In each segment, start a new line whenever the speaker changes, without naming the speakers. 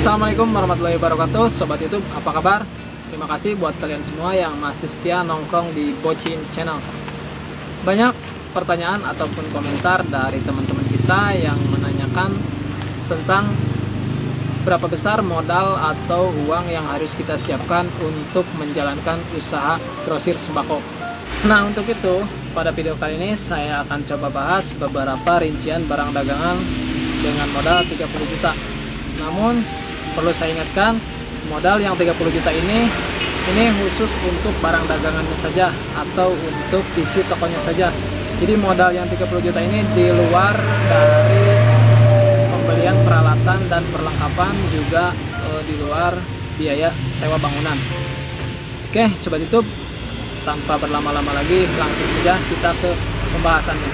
Assalamualaikum warahmatullahi wabarakatuh, Sobat YouTube, apa kabar? Terima kasih buat kalian semua yang masih setia nongkrong di Bocin Channel. Banyak pertanyaan ataupun komentar dari teman-teman kita yang menanyakan tentang berapa besar modal atau uang yang harus kita siapkan untuk menjalankan usaha grosir sembako. Nah, untuk itu, pada video kali ini saya akan coba bahas beberapa rincian barang dagangan dengan modal 30 juta. Namun, perlu saya ingatkan, modal yang 30 juta ini khusus untuk barang dagangannya saja atau untuk isi tokonya saja. Jadi modal yang 30 juta ini di luar dari pembelian peralatan dan perlengkapan, juga di luar biaya sewa bangunan. Oke, Sobat YouTube, tanpa berlama-lama lagi, langsung saja kita ke pembahasannya.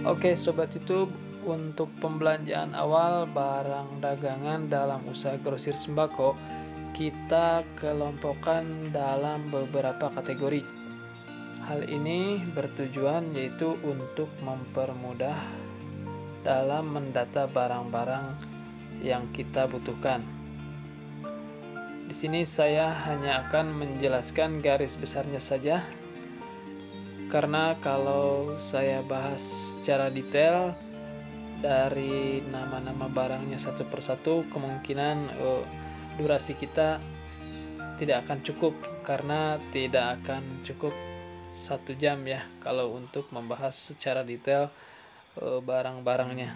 Oke, Sobat YouTube, untuk pembelanjaan awal barang dagangan dalam usaha grosir sembako, kita kelompokkan dalam beberapa kategori. Hal ini bertujuan yaitu untuk mempermudah dalam mendata barang-barang yang kita butuhkan. Di sini saya hanya akan menjelaskan garis besarnya saja, karena kalau saya bahas secara detail dari nama-nama barangnya satu persatu, kemungkinan durasi kita tidak akan cukup, karena tidak akan cukup 1 jam ya kalau untuk membahas secara detail barang-barangnya.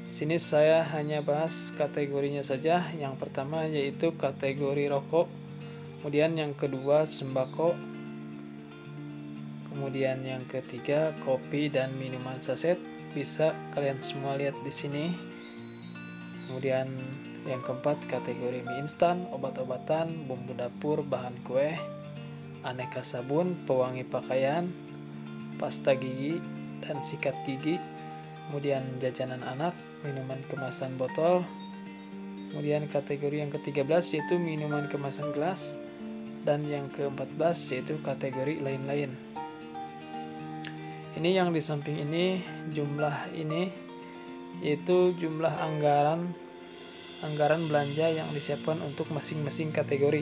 Sini saya hanya bahas kategorinya saja. Yang pertama yaitu kategori rokok, kemudian yang kedua sembako, kemudian yang ketiga kopi dan minuman saset. Bisa kalian semua lihat di sini. Kemudian yang keempat kategori mie instan, obat-obatan, bumbu dapur, bahan kue, aneka sabun, pewangi pakaian, pasta gigi dan sikat gigi. Kemudian jajanan anak, minuman kemasan botol. Kemudian kategori yang ke-13 yaitu minuman kemasan gelas, dan yang ke-14 yaitu kategori lain-lain. Ini yang di samping ini, jumlah ini yaitu jumlah anggaran belanja yang disiapkan untuk masing-masing kategori.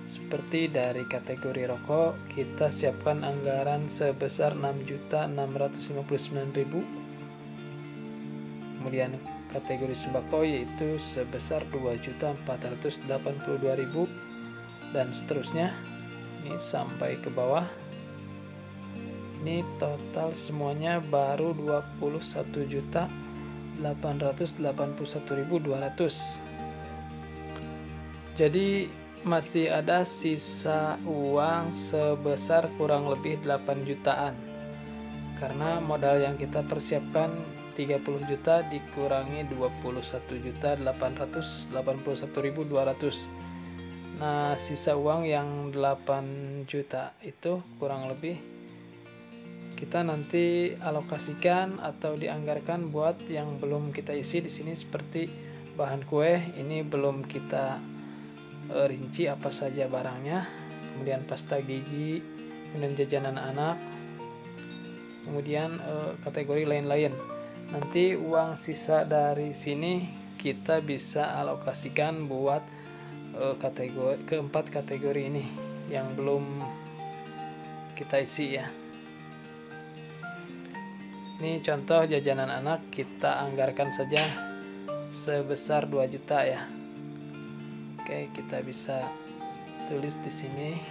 Seperti dari kategori rokok, kita siapkan anggaran sebesar 6.659.000. Kemudian kategori sembako yaitu sebesar 2.482.000, dan seterusnya. Ini sampai ke bawah. Ini total semuanya baru 21.881.200. Jadi masih ada sisa uang sebesar kurang lebih 8 jutaan. Karena modal yang kita persiapkan 30 juta dikurangi 21.881.200. Nah, sisa uang yang 8 juta itu kurang lebih kita nanti alokasikan atau dianggarkan buat yang belum kita isi di sini, seperti bahan kue. Ini belum kita rinci apa saja barangnya. Kemudian pasta gigi, kemudian jajanan anak, kemudian kategori lain-lain. Nanti uang sisa dari sini kita bisa alokasikan buat keempat kategori ini yang belum kita isi ya. Ini contoh jajanan anak, kita anggarkan saja sebesar 2 juta ya. Oke, kita bisa tulis di sini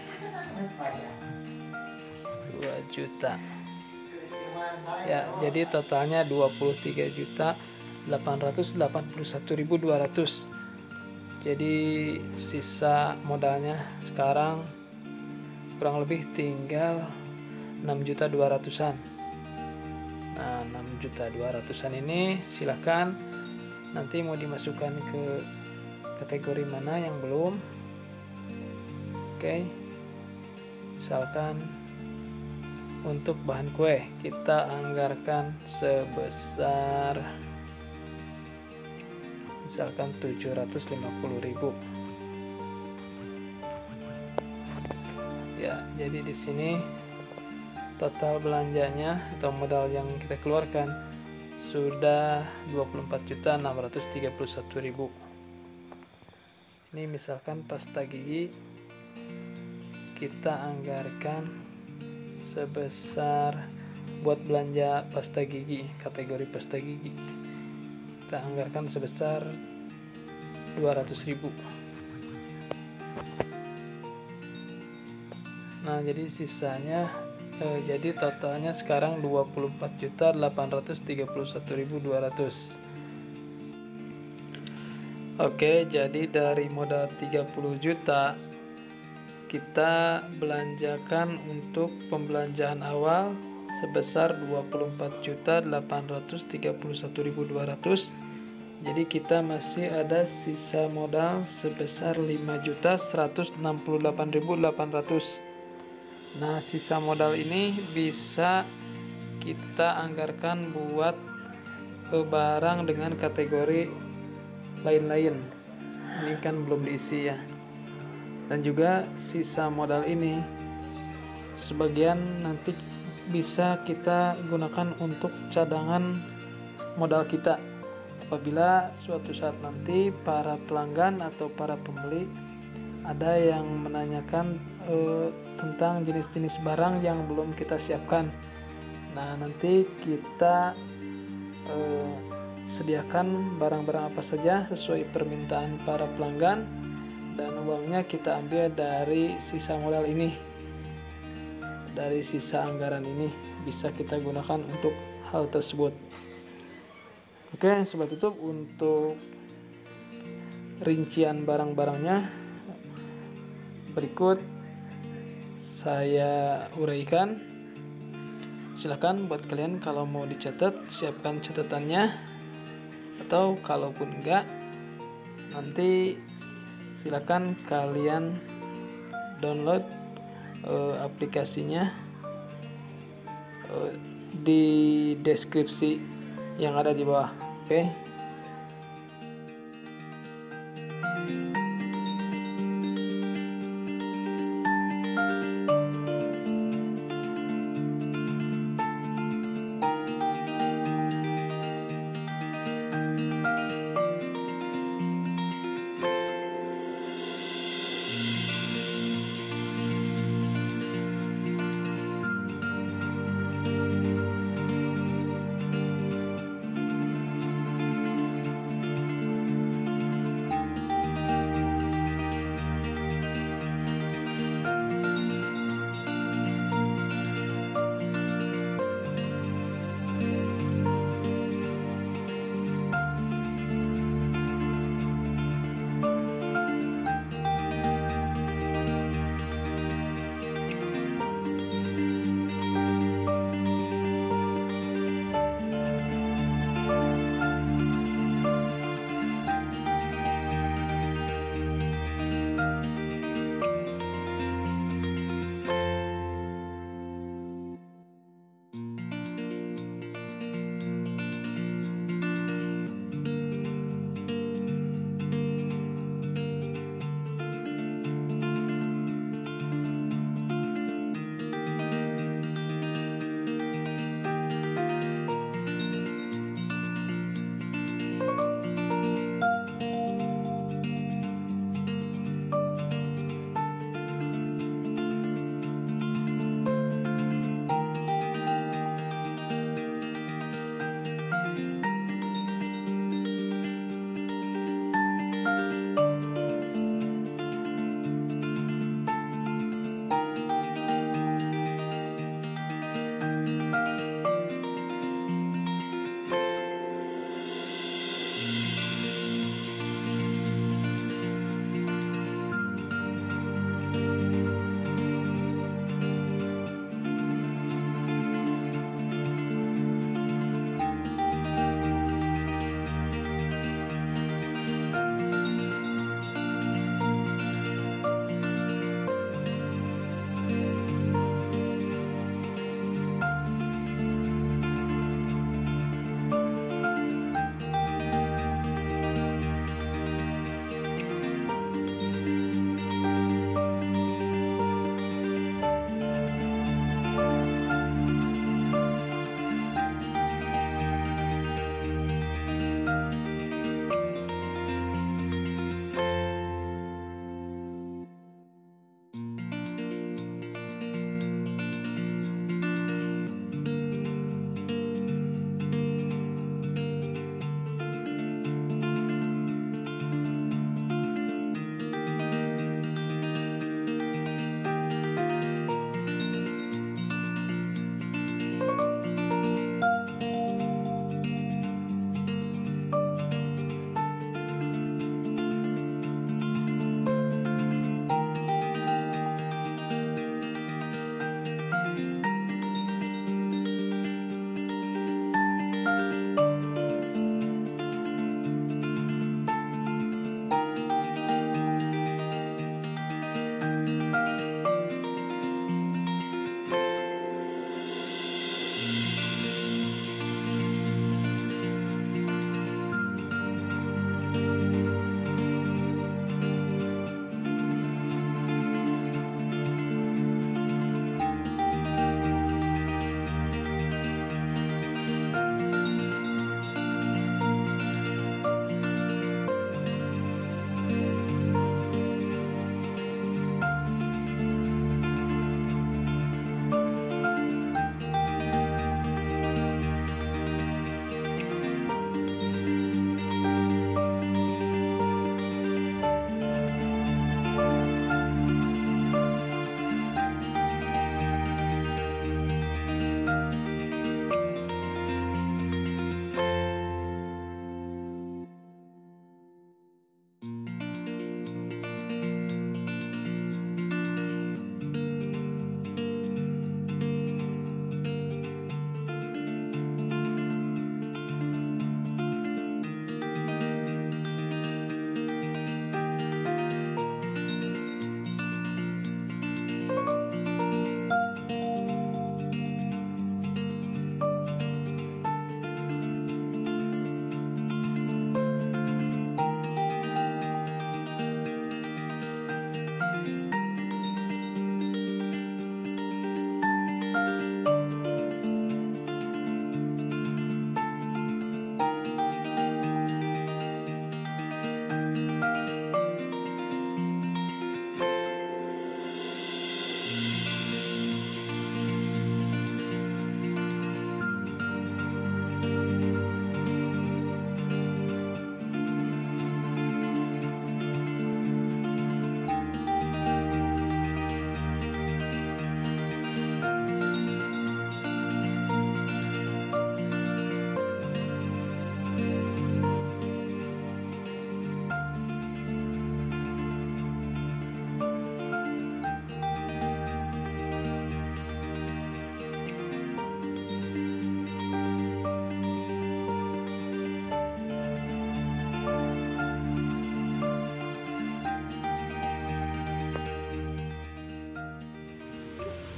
2 juta. Ya, jadi totalnya 23.881.200. Jadi sisa modalnya sekarang kurang lebih tinggal 6.200.000-an. Nah, 6.200.000-an ini silahkan nanti mau dimasukkan ke kategori mana yang belum. Oke, misalkan untuk bahan kue kita anggarkan sebesar misalkan 750.000 ya. Jadi di sini total belanjanya atau modal yang kita keluarkan sudah 24.631.000. Ini misalkan pasta gigi kita anggarkan sebesar, buat belanja pasta gigi, kategori pasta gigi kita anggarkan sebesar 200.000. Nah, jadi sisanya jadi totalnya sekarang 24.831.200. Oke, jadi dari modal 30 juta kita belanjakan untuk pembelanjaan awal sebesar 24.831.200. Jadi kita masih ada sisa modal sebesar 5.168.800. Nah, sisa modal ini bisa kita anggarkan buat barang dengan kategori lain-lain. Ini kan belum diisi ya. Dan juga sisa modal ini sebagian nanti bisa kita gunakan untuk cadangan modal kita apabila suatu saat nanti para pelanggan atau para pembeli ada yang menanyakan tentang jenis-jenis barang yang belum kita siapkan. Nah, nanti kita sediakan barang-barang apa saja sesuai permintaan para pelanggan, dan uangnya kita ambil dari sisa modal ini, dari sisa anggaran ini bisa kita gunakan untuk hal tersebut. Oke, sobat YouTube, untuk rincian barang-barangnya berikut saya uraikan. Silakan buat kalian kalau mau dicatat, siapkan catatannya, atau kalaupun enggak, nanti silakan kalian download aplikasinya di deskripsi yang ada di bawah. Oke.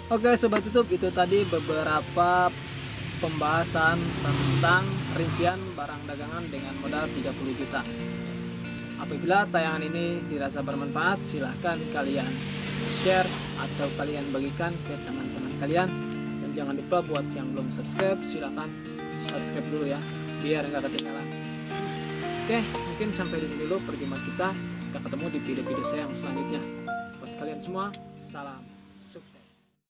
Oke Sobat YouTube, itu tadi beberapa pembahasan tentang rincian barang dagangan dengan modal 30 juta. Apabila tayangan ini dirasa bermanfaat, silahkan kalian share atau kalian bagikan ke teman-teman kalian. Dan jangan lupa buat yang belum subscribe, silahkan subscribe dulu ya, biar nggak ketinggalan. Oke, mungkin sampai di sini dulu perjumpaan kita. Kita ketemu di video-video saya yang selanjutnya. Buat kalian semua, salam.